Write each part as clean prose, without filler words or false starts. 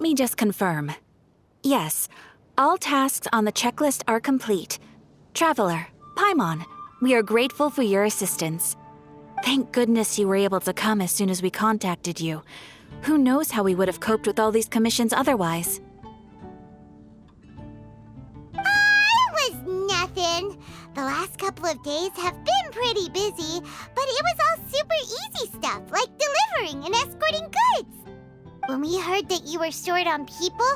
Let me just confirm. Yes, all tasks on the checklist are complete. Traveler, Paimon, we are grateful for your assistance. Thank goodness you were able to come as soon as we contacted you. Who knows how we would have coped with all these commissions otherwise? It was nothing. The last couple of days have been pretty busy, but it was all super easy stuff, like delivering and escorting goods. When we heard that you were short on people,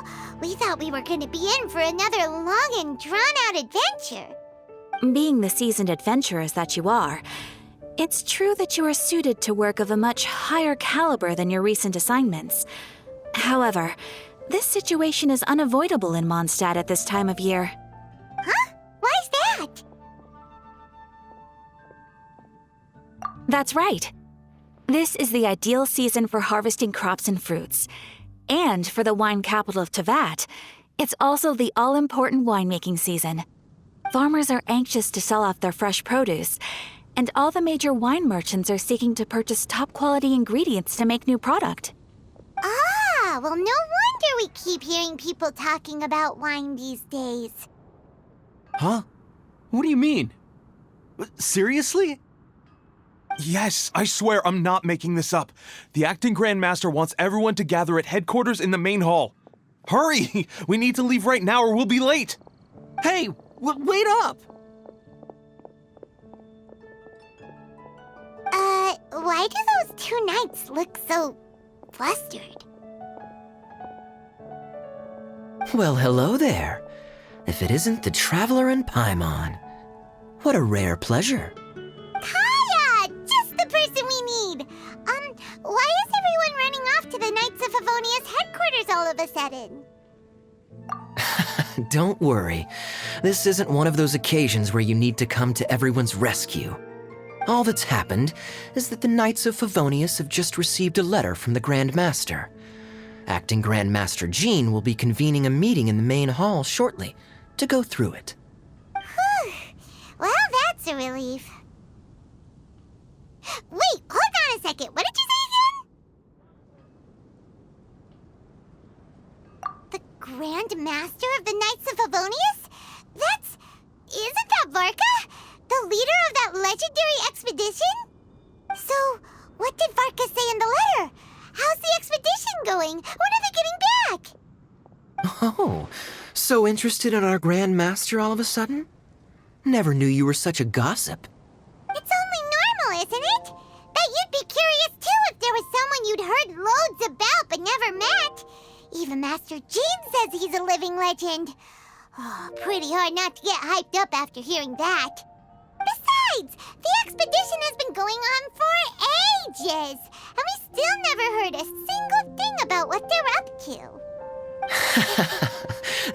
we thought we were going to be in for another long and drawn-out adventure. Being the seasoned adventurers that you are, it's true that you are suited to work of a much higher caliber than your recent assignments. However, this situation is unavoidable in Mondstadt at this time of year. Huh? Why's that? That's right. This is the ideal season for harvesting crops and fruits. And for the wine capital of Teyvat, it's also the all-important winemaking season. Farmers are anxious to sell off their fresh produce, and all the major wine merchants are seeking to purchase top-quality ingredients to make new product. Ah, well, no wonder we keep hearing people talking about wine these days. Huh? What do you mean? Seriously? Yes, I swear I'm not making this up. The acting Grand Master wants everyone to gather at headquarters in the main hall. Hurry! We need to leave right now or we'll be late. Hey, wait up! Why do those two knights look so flustered? Well, hello there. If it isn't the Traveler and Paimon. What a rare pleasure. Kaya! Just the person we need! Why is everyone running off to the Knights of Favonius headquarters all of a sudden? Don't worry. This isn't one of those occasions where you need to come to everyone's rescue. All that's happened is that the Knights of Favonius have just received a letter from the Grand Master. Acting Grand Master Jean will be convening a meeting in the main hall shortly to go through it. Whew. Well, that's a relief. Wait, hold on a second. What did you say again? The Grand Master of the Knights of Favonius? Isn't that Varka? The leader of that legendary expedition? So, what did Varka say in the letter? How's the expedition going? When are they getting back? Oh, so interested in our Grand Master all of a sudden? Never knew you were such a gossip. It's only normal, isn't it? That you'd be curious too if there was someone you'd heard loads about but never met. Even Master Jean says he's a living legend. Oh, pretty hard not to get hyped up after hearing that. Besides, the expedition has been going on for ages, and we still never heard a single thing about what they're up to.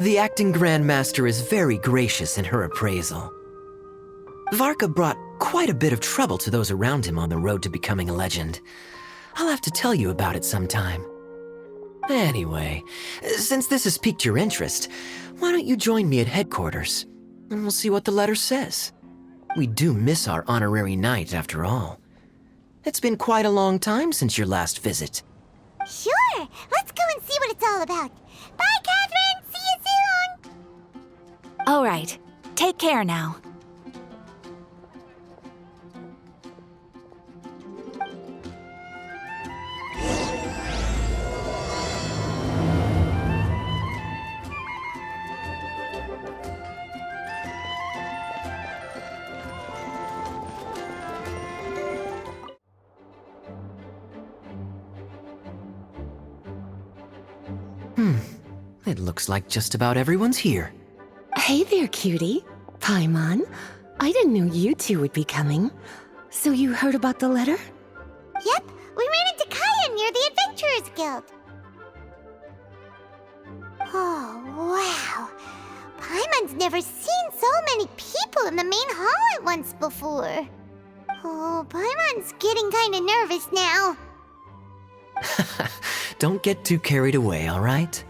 The acting Grand Master is very gracious in her appraisal. Varka brought quite a bit of trouble to those around him on the road to becoming a legend. I'll have to tell you about it sometime. Anyway, since this has piqued your interest, why don't you join me at headquarters, and we'll see what the letter says. We do miss our honorary knight, after all. It's been quite a long time since your last visit. Sure, let's go and see what it's all about. Bye, Catherine! See you soon! All right, take care now. It looks like just about everyone's here. Hey there, cutie. Paimon. I didn't know you two would be coming. So you heard about the letter? Yep, we ran into Kaya near the Adventurers Guild. Oh, wow. Paimon's never seen so many people in the main hall at once before. Oh, Paimon's getting kind of nervous now. Don't get too carried away, all right?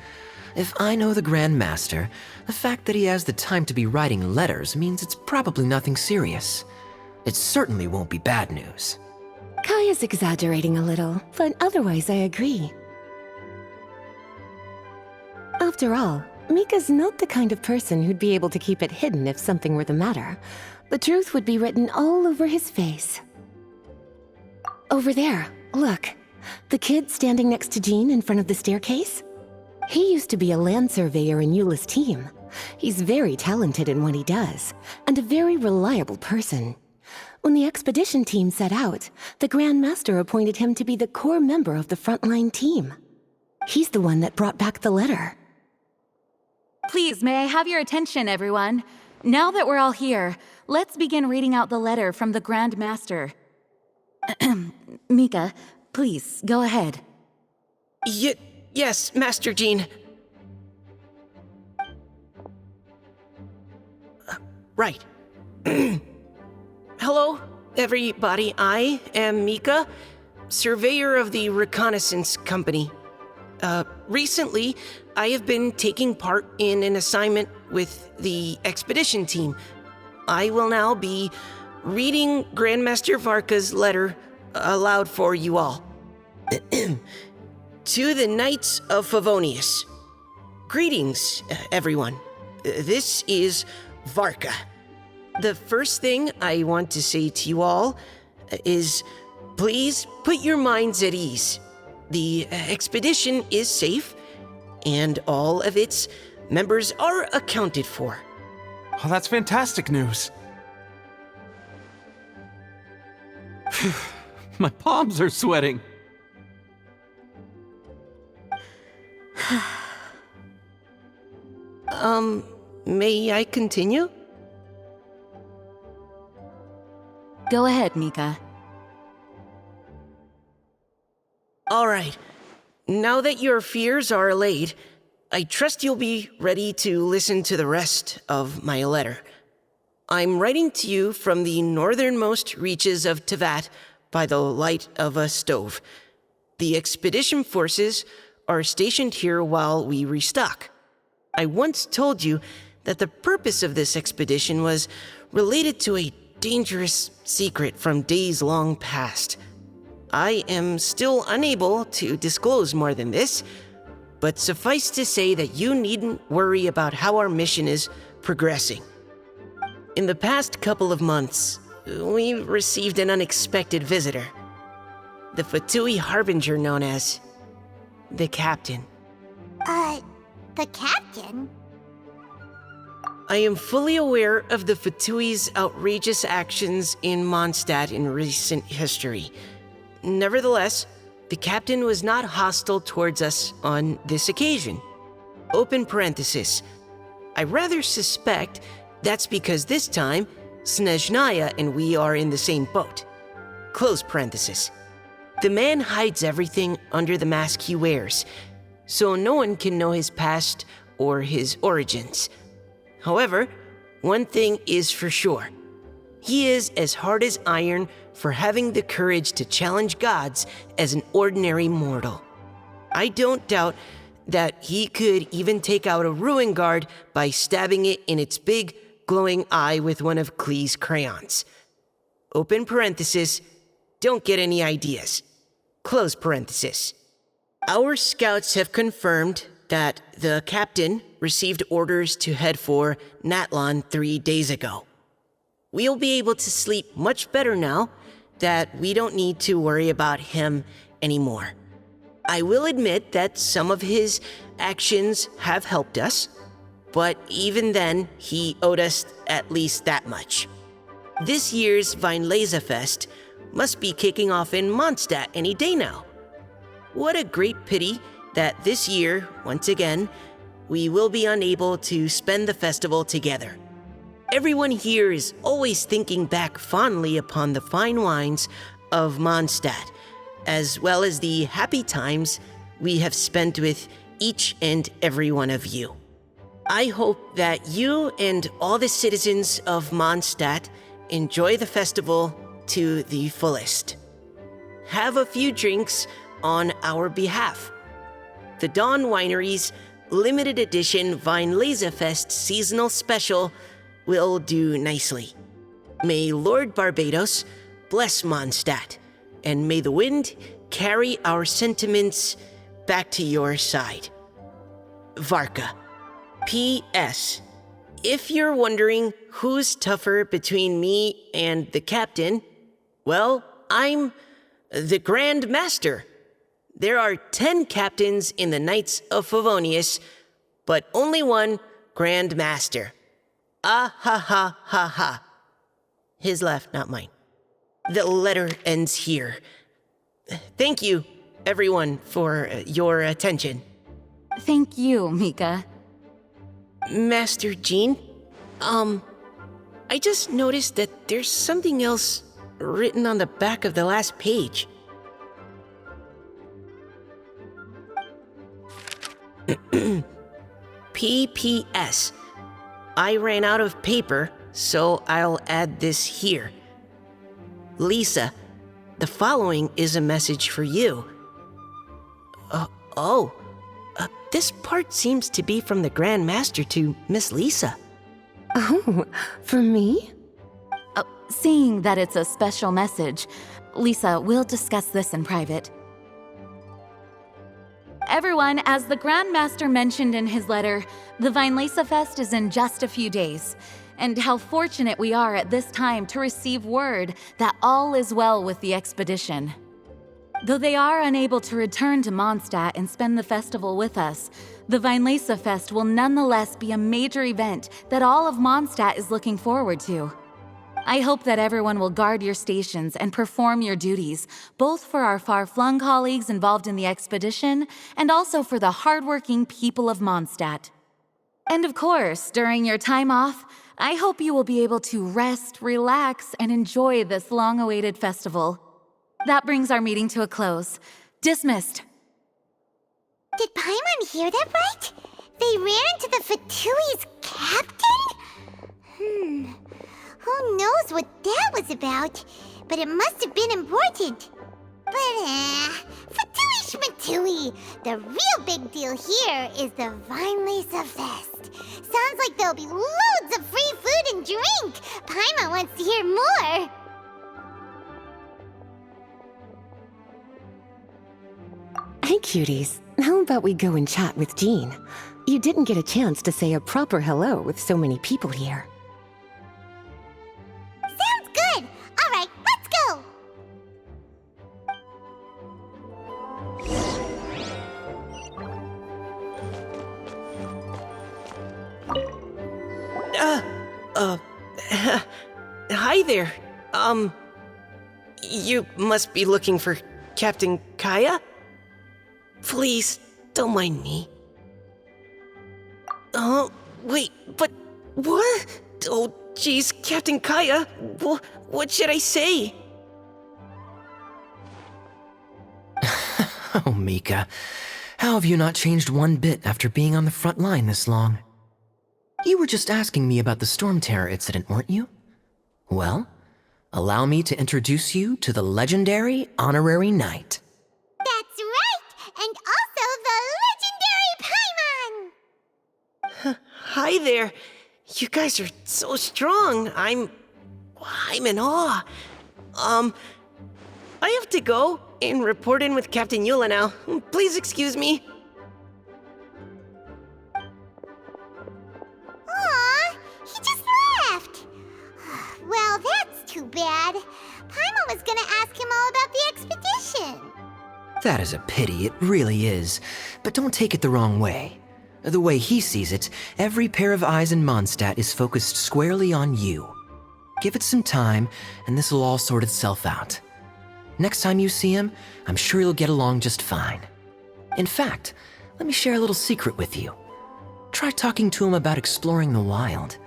If I know the Grand Master, the fact that he has the time to be writing letters means it's probably nothing serious. It certainly won't be bad news. Kaya's exaggerating a little, but otherwise I agree. After all, Mika's not the kind of person who'd be able to keep it hidden if something were the matter. The truth would be written all over his face. Over there, look. The kid standing next to Jean in front of the staircase? He used to be a land surveyor in Eula's team. He's very talented in what he does, and a very reliable person. When the expedition team set out, the Grand Master appointed him to be the core member of the frontline team. He's the one that brought back the letter. Please, may I have your attention, everyone? Now that we're all here, let's begin reading out the letter from the Grand Master. Mika, please, go ahead. Yes, Master Jean. Right. Hello, everybody. I am Mika, surveyor of the Reconnaissance Company. Recently, I have been taking part in an assignment with the expedition team. I will now be reading Grandmaster Varka's letter aloud for you all. To the Knights of Favonius. Greetings, everyone. This is Varka. The first thing I want to say to you all is please put your minds at ease. The expedition is safe, and all of its members are accounted for. Oh, that's fantastic news. My palms are sweating. May I continue? Go ahead, Mika. All right. Now that your fears are allayed, I trust you'll be ready to listen to the rest of my letter. I'm writing to you from the northernmost reaches of Tevat by the light of a stove. The expedition forces are stationed here while we restock. I once told you that the purpose of this expedition was related to a dangerous secret from days long past. I am still unable to disclose more than this, but suffice to say that you needn't worry about how our mission is progressing. In the past couple of months, we received an unexpected visitor. The Fatui Harbinger known as the Captain. The captain? I am fully aware of the Fatui's outrageous actions in Mondstadt in recent history. Nevertheless, the captain was not hostile towards us on this occasion. Open parenthesis. I rather suspect that's because this time, Snezhnaya and we are in the same boat. Close parenthesis. The man hides everything under the mask he wears, so no one can know his past or his origins. However, one thing is for sure. He is as hard as iron for having the courage to challenge gods as an ordinary mortal. I don't doubt that he could even take out a ruin guard by stabbing it in its big, glowing eye with one of Klee's crayons. Open parenthesis, don't get any ideas. Close parenthesis. Our scouts have confirmed that the captain received orders to head for Natlan 3 days ago. We'll be able to sleep much better now that we don't need to worry about him anymore. I will admit that some of his actions have helped us, but even then, he owed us at least that much. This year's Weinlesefest must be kicking off in Mondstadt any day now. What a great pity that this year, once again, we will be unable to spend the festival together. Everyone here is always thinking back fondly upon the fine wines of Mondstadt, as well as the happy times we have spent with each and every one of you. I hope that you and all the citizens of Mondstadt enjoy the festival to the fullest. Have a few drinks on our behalf. The Dawn Winery's limited edition Weinlesefest seasonal special will do nicely. May Lord Barbados bless Mondstadt, and may the wind carry our sentiments back to your side. Varka. P.S. If you're wondering who's tougher between me and the captain, well, I'm the Grand Master. There are 10 captains in the Knights of Favonius, but only one Grand Master. Ah ha ha ha ha. His laugh, not mine. The letter ends here. Thank you, everyone, for your attention. Thank you, Mika. Master Jean, I just noticed that there's something else written on the back of the last page. P.P.S. I ran out of paper, so I'll add this here. Lisa, the following is a message for you. This part seems to be from the Grand Master to Miss Lisa. Oh, for me? Seeing that it's a special message, Lisa, we'll discuss this in private. Everyone, as the Grand Master mentioned in his letter, the Weinlese Fest is in just a few days. And how fortunate we are at this time to receive word that all is well with the expedition. Though they are unable to return to Mondstadt and spend the festival with us, the Weinlese Fest will nonetheless be a major event that all of Mondstadt is looking forward to. I hope that everyone will guard your stations and perform your duties, both for our far-flung colleagues involved in the expedition and also for the hardworking people of Mondstadt. And of course, during your time off, I hope you will be able to rest, relax, and enjoy this long-awaited festival. That brings our meeting to a close. Dismissed. Did Paimon hear that right? They ran into the Fatui's captain? Who knows what that was about? But it must have been important. But, Fatui Schmatui! The real big deal here is the Weinlese Fest. Sounds like there'll be loads of free food and drink. Paimon wants to hear more. Hey, cuties. How about we go and chat with Jean? You didn't get a chance to say a proper hello with so many people here. Sounds good. All right, let's go. Hi there. You must be looking for Captain Kaya? Please, don't mind me. Wait, but what? Oh, jeez, Captain Kaya, what should I say? Oh, Mika, how have you not changed one bit after being on the front line this long? You were just asking me about the Storm Terror incident, weren't you? Well, allow me to introduce you to the legendary Honorary Knight. That's right, and also the legendary Paimon. Hi there. You guys are so strong. I'm in awe. I have to go and report in with Captain Eula now. Please excuse me. Aw, he just left. Well, that's too bad. Paimon was gonna ask him all about the expedition. That is a pity, it really is. But don't take it the wrong way. The way he sees it, every pair of eyes in Mondstadt is focused squarely on you. Give it some time, and this will all sort itself out. Next time you see him, I'm sure you'll get along just fine. In fact, let me share a little secret with you. Try talking to him about exploring the wild.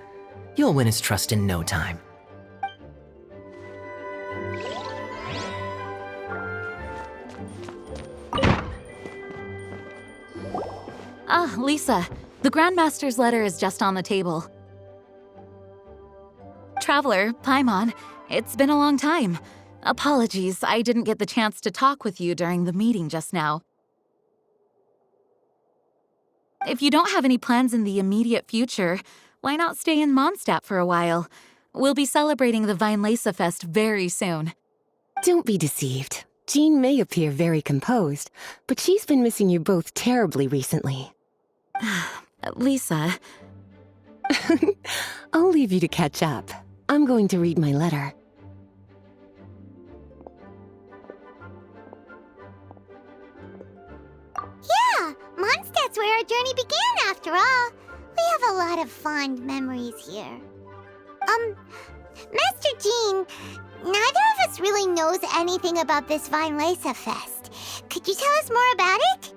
You'll win his trust in no time. Lisa, the Grandmaster's letter is just on the table. Traveler, Paimon, it's been a long time. Apologies, I didn't get the chance to talk with you during the meeting just now. If you don't have any plans in the immediate future, why not stay in Mondstadt for a while? We'll be celebrating the Weinlese Fest very soon. Don't be deceived. Jean may appear very composed, but she's been missing you both terribly recently. Lisa, I'll leave you to catch up. I'm going to read my letter. Yeah, Mondstadt's where our journey began after all. We have a lot of fond memories here. Master Jean, neither of us really knows anything about this Vinelesa Fest. Could you tell us more about it?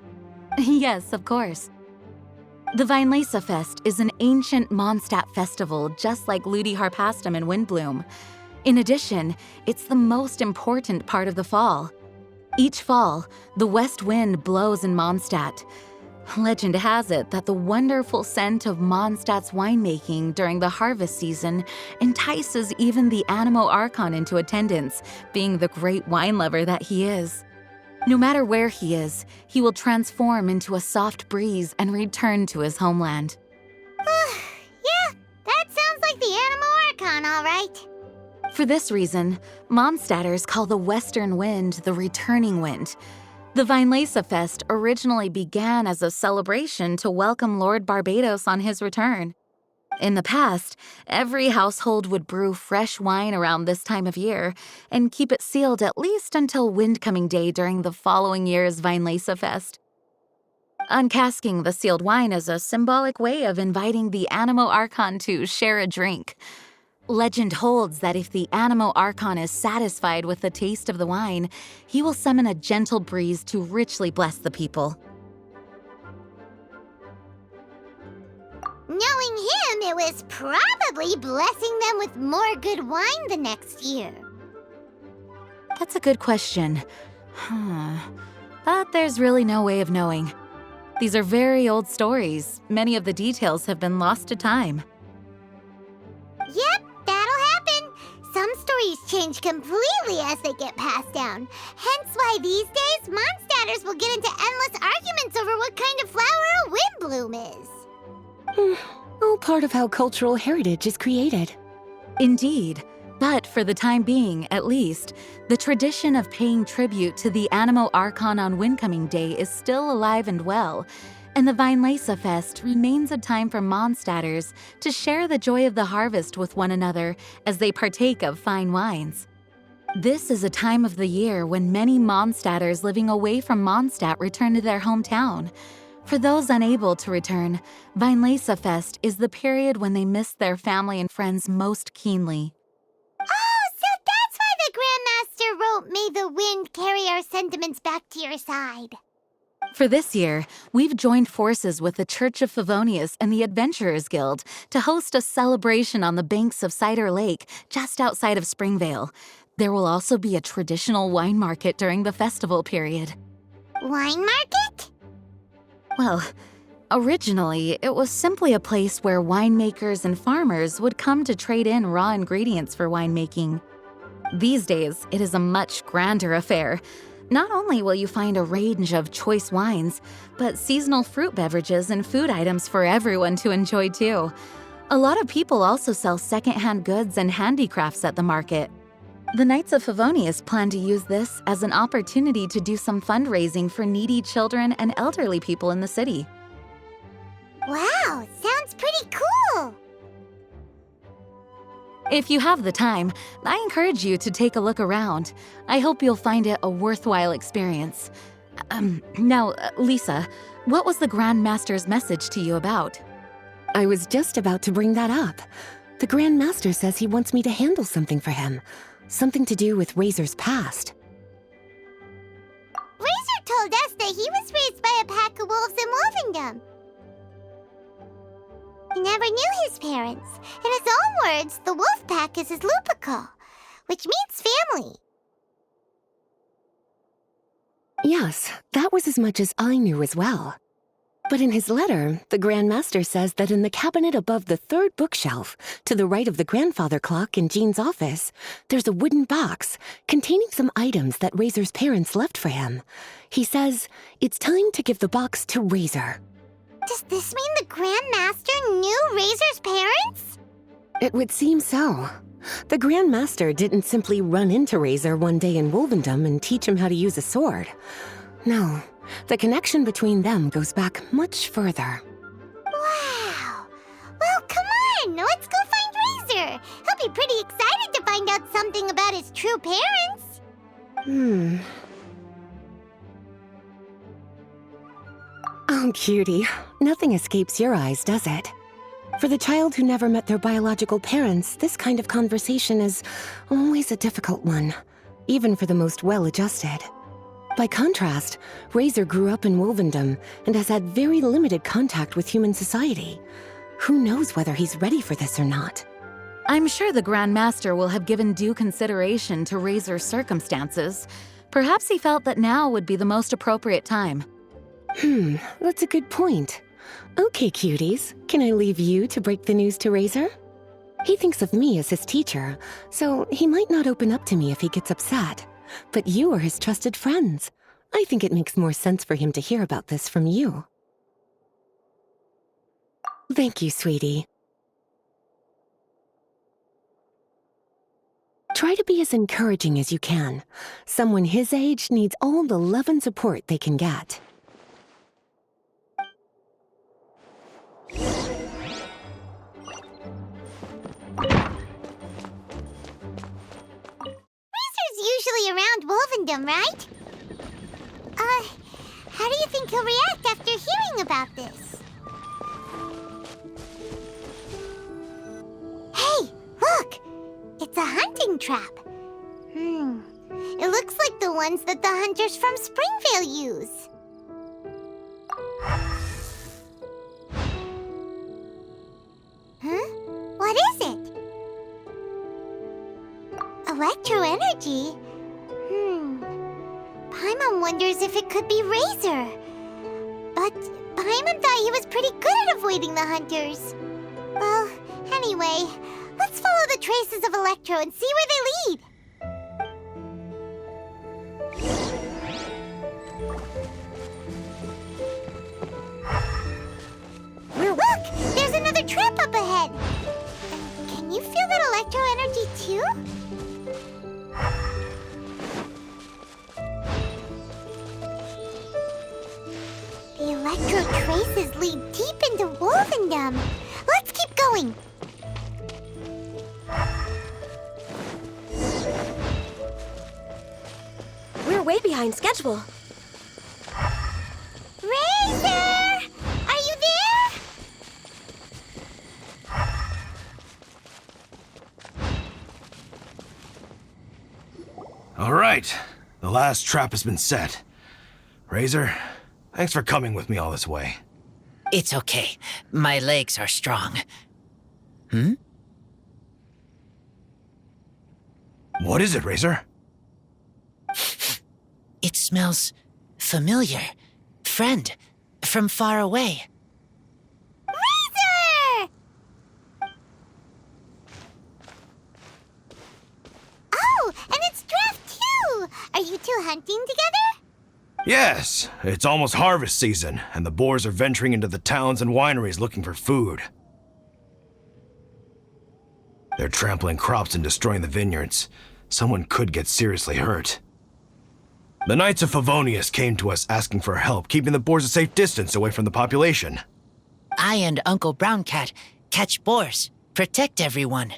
yes, of course. The Vinelesa Fest is an ancient Mondstadt festival just like Ludi Harpastum and Windbloom. In addition, it's the most important part of the fall. Each fall, the west wind blows in Mondstadt. Legend has it that the wonderful scent of Mondstadt's winemaking during the harvest season entices even the Animo Archon into attendance, being the great wine lover that he is. No matter where he is, he will transform into a soft breeze and return to his homeland. Yeah, that sounds like the Animo Archon, all right. For this reason, Mondstadters call the western wind the returning wind. The Vinelesa Fest originally began as a celebration to welcome Lord Barbados on his return. In the past, every household would brew fresh wine around this time of year and keep it sealed at least until Windcoming Day during the following year's Vinelesa Fest. Uncasking the sealed wine is a symbolic way of inviting the Animo Archon to share a drink. Legend holds that if the Animo Archon is satisfied with the taste of the wine, he will summon a gentle breeze to richly bless the people. Knowing him, it was probably blessing them with more good wine the next year. That's a good question. But there's really no way of knowing. These are very old stories. Many of the details have been lost to time. Yep, that'll happen. Some stories change completely as they get passed down. Hence why these days, Mondstadters will get into endless arguments over what kind of flower a windbloom is. All part of how cultural heritage is created. Indeed. But for the time being, at least, the tradition of paying tribute to the Animo Archon on Windcoming Day is still alive and well, and the Vinelesa Fest remains a time for Mondstadters to share the joy of the harvest with one another as they partake of fine wines. This is a time of the year when many Mondstadters living away from Mondstadt return to their hometown. For those unable to return, Vinelesa Fest is the period when they miss their family and friends most keenly. Oh, so that's why the Grandmaster wrote, "May the wind carry our sentiments back to your side." For this year, we've joined forces with the Church of Favonius and the Adventurers Guild to host a celebration on the banks of Cider Lake just outside of Springvale. There will also be a traditional wine market during the festival period. Wine market? Well, originally, it was simply a place where winemakers and farmers would come to trade in raw ingredients for winemaking. These days, it is a much grander affair. Not only will you find a range of choice wines, but seasonal fruit beverages and food items for everyone to enjoy too. A lot of people also sell secondhand goods and handicrafts at the market. The Knights of Favonius plan to use this as an opportunity to do some fundraising for needy children and elderly people in the city. Wow, sounds pretty cool. If you have the time, I encourage you to take a look around. I hope you'll find it a worthwhile experience. Now, Lisa, what was the Grand Master's message to you about? I was just about to bring that up. The Grand Master says he wants me to handle something for him. Something to do with Razor's past. Razor told us that he was raised by a pack of wolves in Wolvendom. He never knew his parents. In his own words, the wolf pack is his lupical, which means family. Yes, that was as much as I knew as well. But in his letter, the Grand Master says that in the cabinet above the third bookshelf, to the right of the grandfather clock in Jean's office, there's a wooden box containing some items that Razor's parents left for him. He says it's time to give the box to Razor. Does this mean the Grand Master knew Razor's parents? It would seem so. The Grand Master didn't simply run into Razor one day in Wolvendom and teach him how to use a sword. No, the connection between them goes back much further. Wow, be pretty excited to find out something about his true parents. Oh, cutie. Nothing escapes your eyes, does it? For the child who never met their biological parents, this kind of conversation is always a difficult one, even for the most well-adjusted. By contrast, Razor grew up in Wolvendom and has had very limited contact with human society. Who knows whether he's ready for this or not? I'm sure the Grand Master will have given due consideration to Razor's circumstances. Perhaps he felt that now would be the most appropriate time. That's a good point. Okay, cuties, can I leave you to break the news to Razor? He thinks of me as his teacher, so he might not open up to me if he gets upset. But you are his trusted friends. I think it makes more sense for him to hear about this from you. Thank you, sweetie. Try to be as encouraging as you can. Someone his age needs all the love and support they can get. Usually around Wolvendom, right? How do you think he'll react after hearing about this? Hey, look! It's a hunting trap. It looks like the ones that the hunters from Springvale use. Huh? What is it? Electro energy? Paimon wonders if it could be Razor. But Paimon thought he was pretty good at avoiding the hunters. Well, anyway, let's follow the traces of Electro and see where they lead. Look! There's another trap up ahead! Can you feel that Electro energy too? The Electro traces lead deep into Wolvendom. Let's keep going. We're way behind schedule. Razor! Are you there? All right. The last trap has been set. Razor, thanks for coming with me all this way. It's okay. My legs are strong. What is it, Razor? It smells familiar. Friend, from far away. Razor! Oh, and it's Draft too! Are you two hunting together? Yes, it's almost harvest season, and the boars are venturing into the towns and wineries looking for food. They're trampling crops and destroying the vineyards. Someone could get seriously hurt. The Knights of Favonius came to us asking for help keeping the boars a safe distance away from the population. I and Uncle Brown Cat catch boars, protect everyone.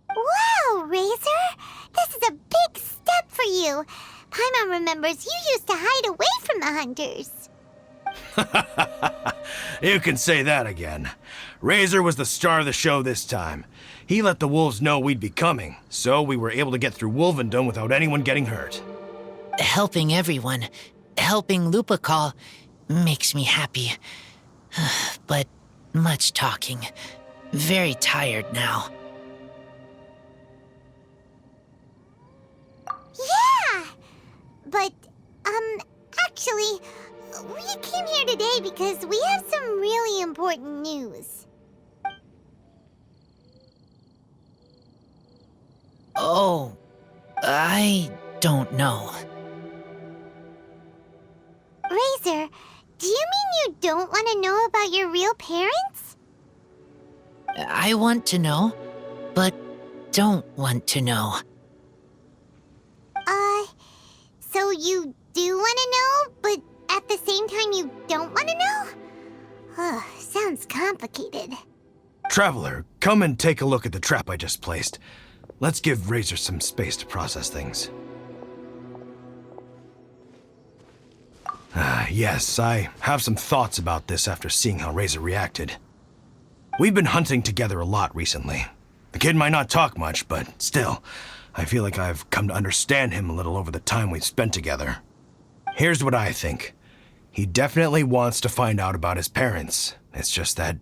Wow, Razor! This is a big step for you. Paimon remembers you used to hide away from the hunters. You can say that again. Razor was the star of the show this time. He let the wolves know we'd be coming, so we were able to get through Wolvendom without anyone getting hurt. Helping everyone, helping Lupical, makes me happy. But much talking. Very tired now. Yeah! But, actually, we came here today because we have some really important news. Oh, I don't know. Razor, do you mean you don't want to know about your real parents? I want to know, but don't want to know. So you do want to know, but at the same time you don't want to know? Sounds complicated. Traveler, come and take a look at the trap I just placed. Let's give Razor some space to process things. Yes, I have some thoughts about this after seeing how Razor reacted. We've been hunting together a lot recently. The kid might not talk much, but still, I feel like I've come to understand him a little over the time we've spent together. Here's what I think. He definitely wants to find out about his parents. It's just that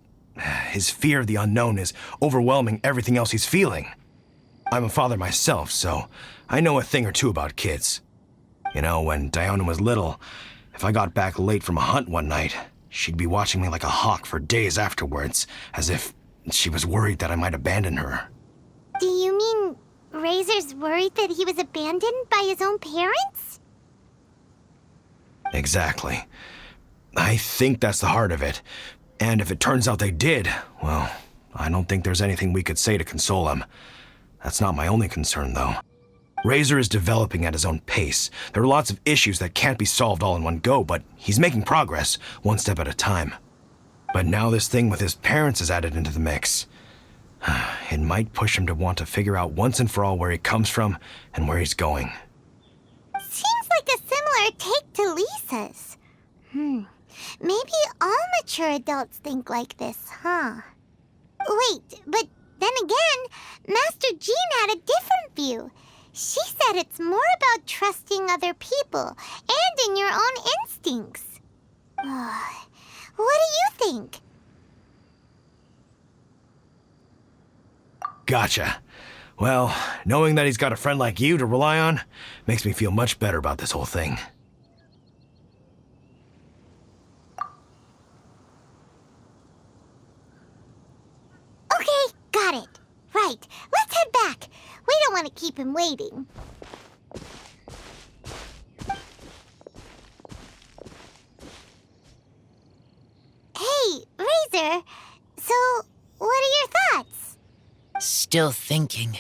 his fear of the unknown is overwhelming everything else he's feeling. I'm a father myself, so I know a thing or two about kids. You know, when Diona was little, if I got back late from a hunt one night, she'd be watching me like a hawk for days afterwards, as if she was worried that I might abandon her. Do you mean Razor's worried that he was abandoned by his own parents? Exactly. I think that's the heart of it. And if it turns out they did, well, I don't think there's anything we could say to console him. That's not my only concern, though. Razor is developing at his own pace. There are lots of issues that can't be solved all in one go, but he's making progress, one step at a time. But now this thing with his parents is added into the mix. It might push him to want to figure out once and for all where he comes from and where he's going. Seems like a similar take to Lisa's. Maybe all mature adults think like this, huh? Wait, but then again, Master Jean had a different view. She said it's more about trusting other people and in your own instincts. What do you think? Gotcha. Well, knowing that he's got a friend like you to rely on makes me feel much better about this whole thing. Okay, got it. Right, let's head back. We don't want to keep him waiting. Hey, Razor. So, what are your thoughts? Still thinking.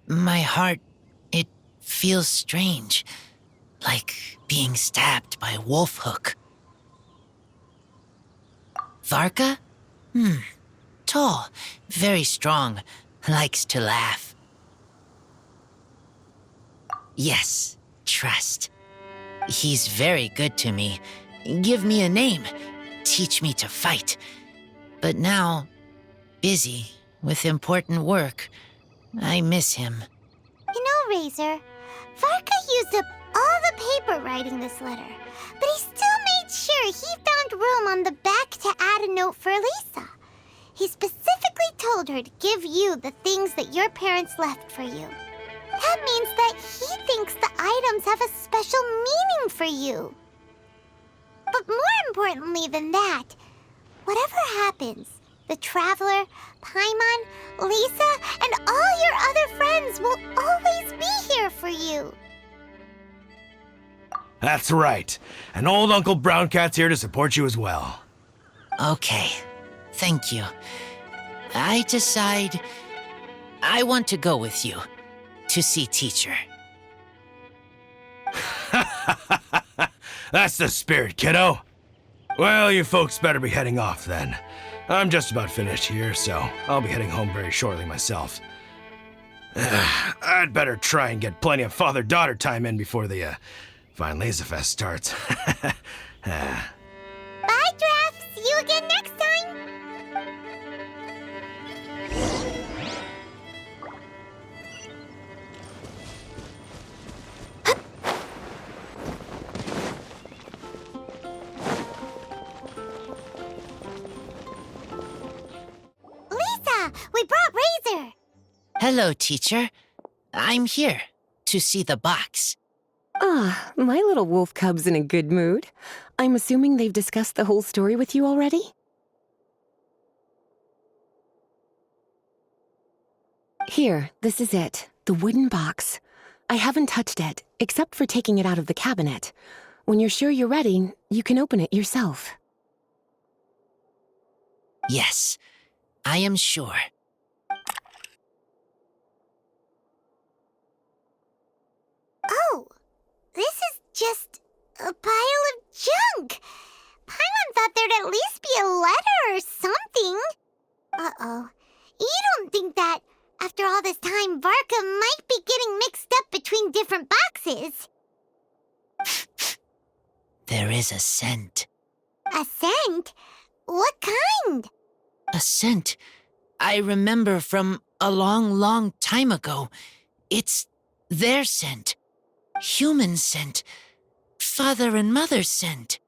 My heart, it feels strange. Like being stabbed by a wolf hook. Varka? Tall, very strong, likes to laugh. Yes, trust. He's very good to me. Give me a name. Teach me to fight. But now, busy with important work. I miss him. You know, Razor, Varka used up all the paper writing this letter, but he still made sure he found room on the back to add a note for Lisa. He specifically told her to give you the things that your parents left for you. That means that he thinks the items have a special meaning for you. But more importantly than that, whatever happens, the Traveler, Paimon, Lisa, and all your other friends will always be here for you. That's right. And old Uncle Brown Cat's here to support you as well. Okay, thank you. I decide I want to go with you to see teacher. That's the spirit, kiddo. Well, you folks better be heading off then. I'm just about finished here, so I'll be heading home very shortly myself. I'd better try and get plenty of father-daughter time in before the Fine Laser Fest starts. Bye, Draf. See you again next time. Lisa, we brought Razor. Hello, teacher. I'm here to see the box. Ah, my little wolf cub's in a good mood. I'm assuming they've discussed the whole story with you already? Here, this is it. The wooden box. I haven't touched it, except for taking it out of the cabinet. When you're sure you're ready, you can open it yourself. Yes, I am sure. Oh, this is just a pile of junk. Paimon thought there'd at least be a letter or something. Uh-oh. You don't think that, after all all this time, Varka might be getting mixed up between different boxes. There is a scent. A scent? What kind? A scent I remember from a long, long time ago. It's their scent. Human scent. Father and mother scent.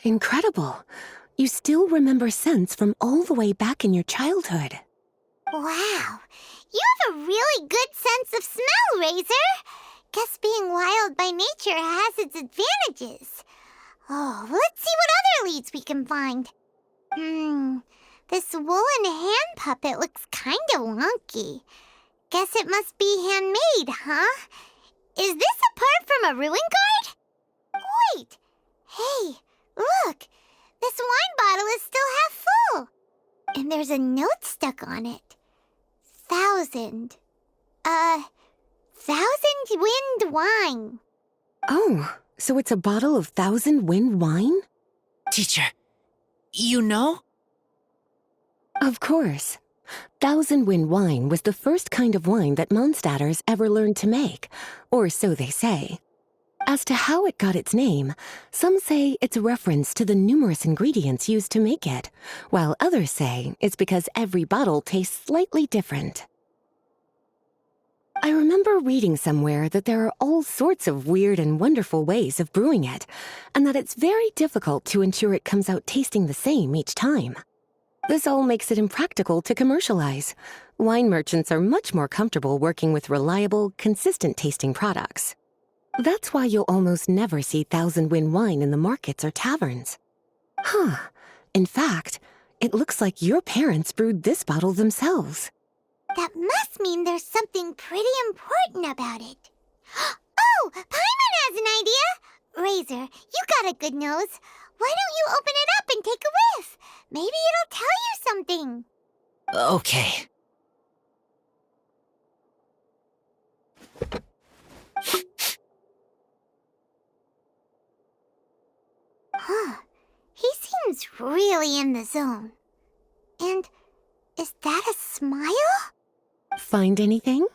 Incredible. You still remember scents from all the way back in your childhood. Wow. You have a really good sense of smell, Razor. Guess being wild by nature has its advantages. Oh, let's see what other leads we can find. This woolen hand puppet looks kinda wonky. Guess it must be handmade, huh? Is this a part from a ruin guard? Wait! Hey, look! This wine bottle is still half full. And there's a note stuck on it. 1,000 wind wine. Oh, so it's a bottle of 1,000 wind wine? Teacher, you know? Of course. 1,000 wind wine was the first kind of wine that Mondstadters ever learned to make, or so they say. As to how it got its name, some say it's a reference to the numerous ingredients used to make it, while others say it's because every bottle tastes slightly different. I remember reading somewhere that there are all sorts of weird and wonderful ways of brewing it, and that it's very difficult to ensure it comes out tasting the same each time. This all makes it impractical to commercialize. Wine merchants are much more comfortable working with reliable, consistent-tasting products. That's why you'll almost never see 1,000 wind wine in the markets or taverns. In fact, it looks like your parents brewed this bottle themselves. That must mean there's something pretty important about it. Oh, Paimon has an idea! Razor, you got a good nose. Why don't you open it up and take a whiff? Maybe it'll tell you something. Okay. He seems really in the zone. And is that a smile? Find anything?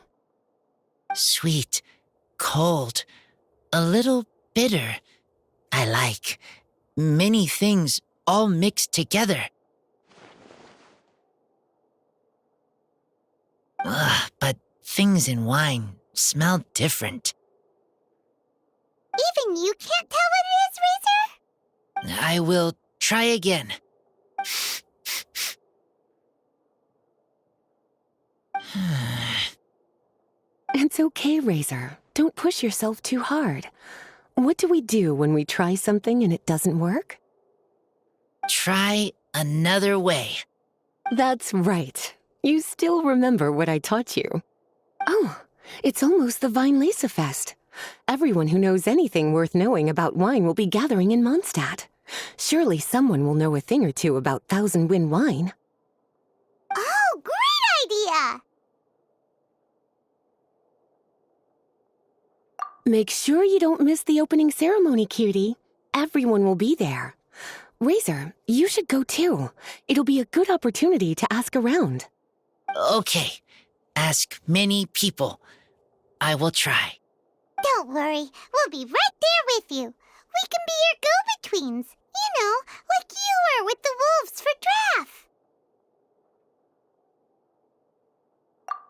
Sweet, cold, a little bitter. I like. Many things all mixed together. But things in wine smell different. Even you can't tell what it is, Razor? I will try again. It's okay, Razor. Don't push yourself too hard. What do we do when we try something and it doesn't work? Try another way. That's right. You still remember what I taught you. Oh, it's almost the Weinlese Fest. Everyone who knows anything worth knowing about wine will be gathering in Mondstadt. Surely someone will know a thing or two about 1,000 wind wine. Oh, great idea! Make sure you don't miss the opening ceremony, cutie. Everyone will be there. Razor, you should go too. It'll be a good opportunity to ask around. Okay. Ask many people. I will try. Don't worry, we'll be right there with you. We can be your go-betweens. You know, like you were with the wolves for Draff.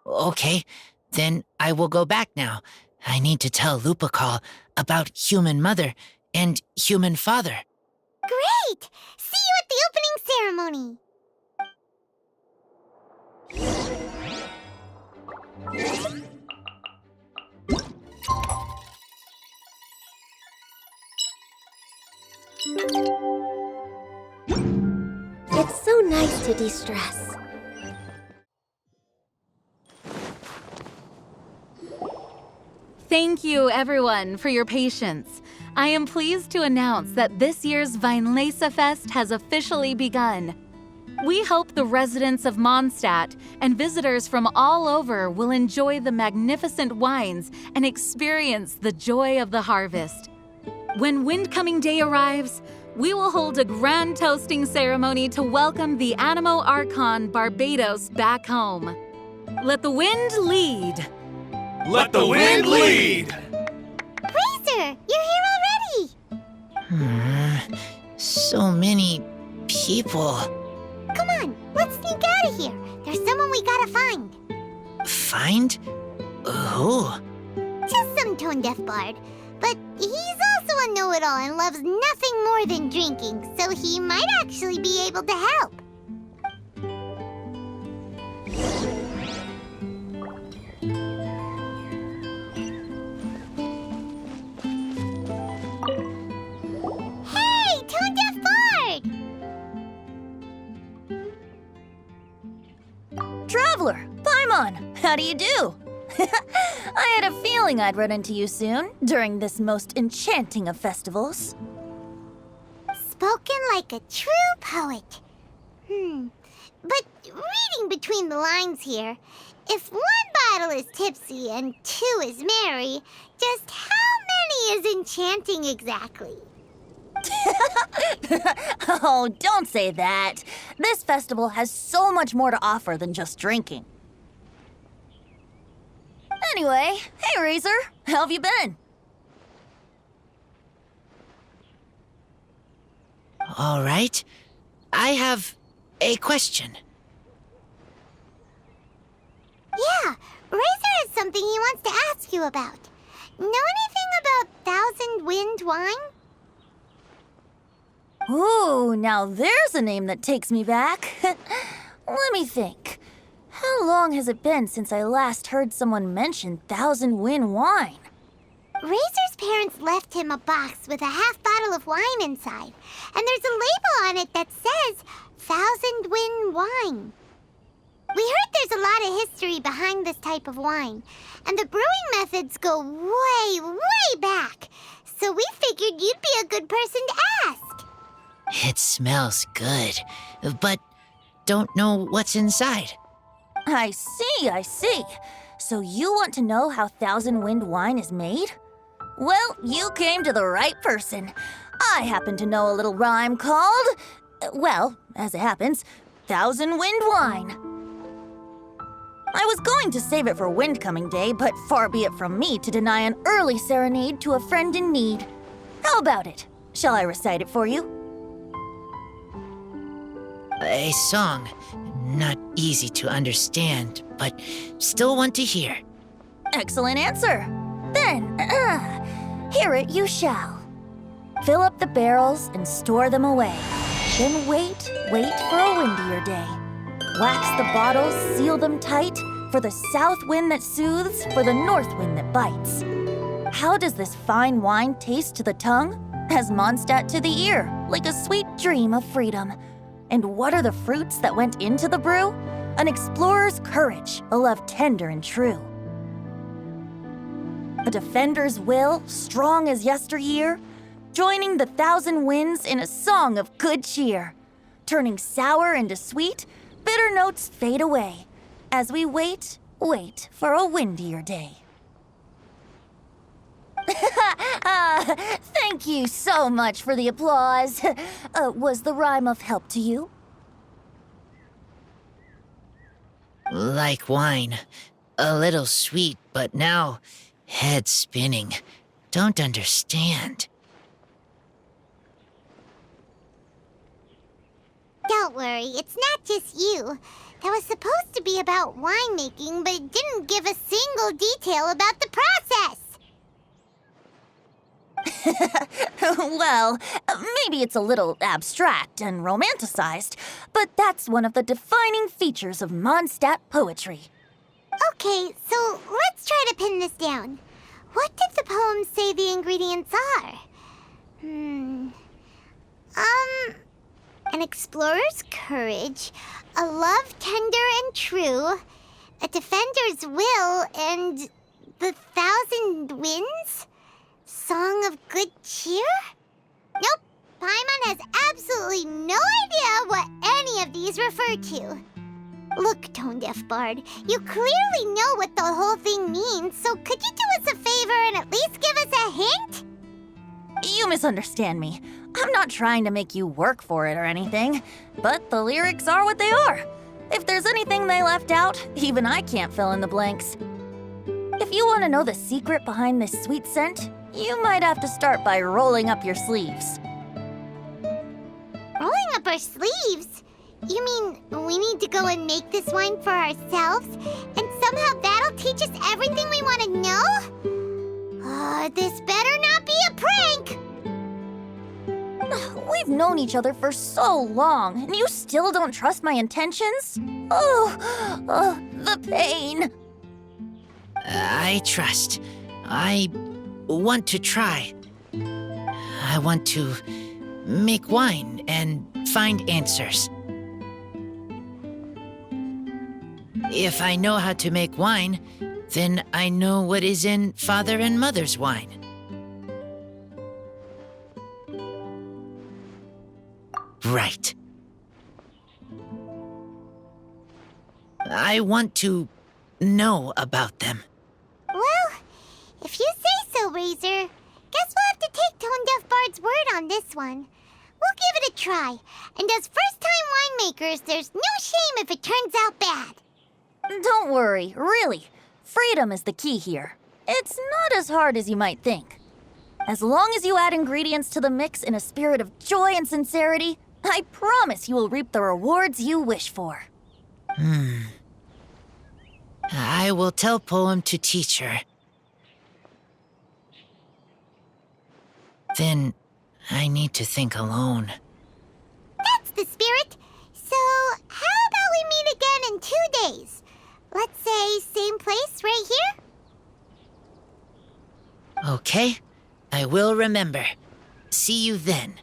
Okay, then I will go back now. I need to tell Lupacall about human mother and human father. Great! See you at the opening ceremony. It's so nice to de-stress. Thank you, everyone, for your patience. I am pleased to announce that this year's Weinlese Fest has officially begun. We hope the residents of Mondstadt and visitors from all over will enjoy the magnificent wines and experience the joy of the harvest. When Windcoming Day arrives, we will hold a grand toasting ceremony to welcome the Animo Archon Barbados back home. Let the wind lead. Let the wind lead! Razor, you're here already! So many people. Come on, let's sneak out of here. There's someone we gotta find. Find? Who? Just some tone-deaf bard. But he's also a know-it-all and loves nothing more than drinking, so he might actually be able to help. Hey, tone-deaf bard! Traveler, Paimon, how do you do? I had a feeling I'd run into you soon, during this most enchanting of festivals. Spoken like a true poet. But reading between the lines here, if one bottle is tipsy and two is merry, just how many is enchanting exactly? Oh, don't say that. This festival has so much more to offer than just drinking. Anyway, hey Razor, how have you been? All right. I have a question. Yeah, Razor has something he wants to ask you about. Know anything about Thousand Wind wine? Ooh, now there's a name that takes me back. Let me think. How long has it been since I last heard someone mention Thousand Wind wine? Razor's parents left him a box with a half bottle of wine inside, and there's a label on it that says Thousand Wind wine. We heard there's a lot of history behind this type of wine, and the brewing methods go way, way back, so we figured you'd be a good person to ask. It smells good, but don't know what's inside. I see. So you want to know how Thousand Wind wine is made? Well, you came to the right person. I happen to know a little rhyme called, well, as it happens, Thousand Wind wine. I was going to save it for Windcoming Day, but far be it from me to deny an early serenade to a friend in need. How about it? Shall I recite it for you? A song. Not easy to understand, but still want to hear. Excellent answer. Then, hear it you shall. Fill up the barrels and store them away. Then wait for a windier day. Wax the bottles, seal them tight, for the south wind that soothes, for the north wind that bites. How does this fine wine taste to the tongue? As Mondstadt to the ear, like a sweet dream of freedom. And what are the fruits that went into the brew? An explorer's courage, a love tender and true. A defender's will, strong as yesteryear, joining the thousand winds in a song of good cheer. Turning sour into sweet, bitter notes fade away, as we wait for a windier day. Thank you so much for the applause. Was the rhyme of help to you? Like wine. A little sweet, but now head spinning. Don't understand. Don't worry, it's not just you. That was supposed to be about winemaking, but it didn't give a single detail about the process. Well, maybe it's a little abstract and romanticized, but that's one of the defining features of Mondstadt poetry. Okay, so let's try to pin this down. What did the poem say the ingredients are? An explorer's courage, a love tender and true, a defender's will, and the thousand winds? Song of good cheer? Nope, Paimon has absolutely no idea what any of these refer to. Look, Tone-Deaf Bard, you clearly know what the whole thing means, so could you do us a favor and at least give us a hint? You misunderstand me. I'm not trying to make you work for it or anything, but the lyrics are what they are. If there's anything they left out, even I can't fill in the blanks. If you want to know the secret behind this sweet scent, you might have to start by rolling up your sleeves. Rolling up our sleeves? You mean we need to go and make this wine for ourselves? And somehow that'll teach us everything we want to know? This better not be a prank! We've known each other for so long, and you still don't trust my intentions? The pain. I trust. I want to try. I want to make wine and find answers. If I know how to make wine, then I know what is in Father and Mother's wine. Right. I want to know about them. Well, if you say so, Razor, guess we'll have to take Tone Deaf Bard's word on this one. We'll give it a try, and as first-time winemakers, there's no shame if it turns out bad. Don't worry, really. Freedom is the key here. It's not as hard as you might think. As long as you add ingredients to the mix in a spirit of joy and sincerity, I promise you will reap the rewards you wish for. I will tell Poem to teach her. Then I need to think alone. That's the spirit. So, how about we meet again in 2 days? Let's say same place right here? Okay, I will remember. See you then.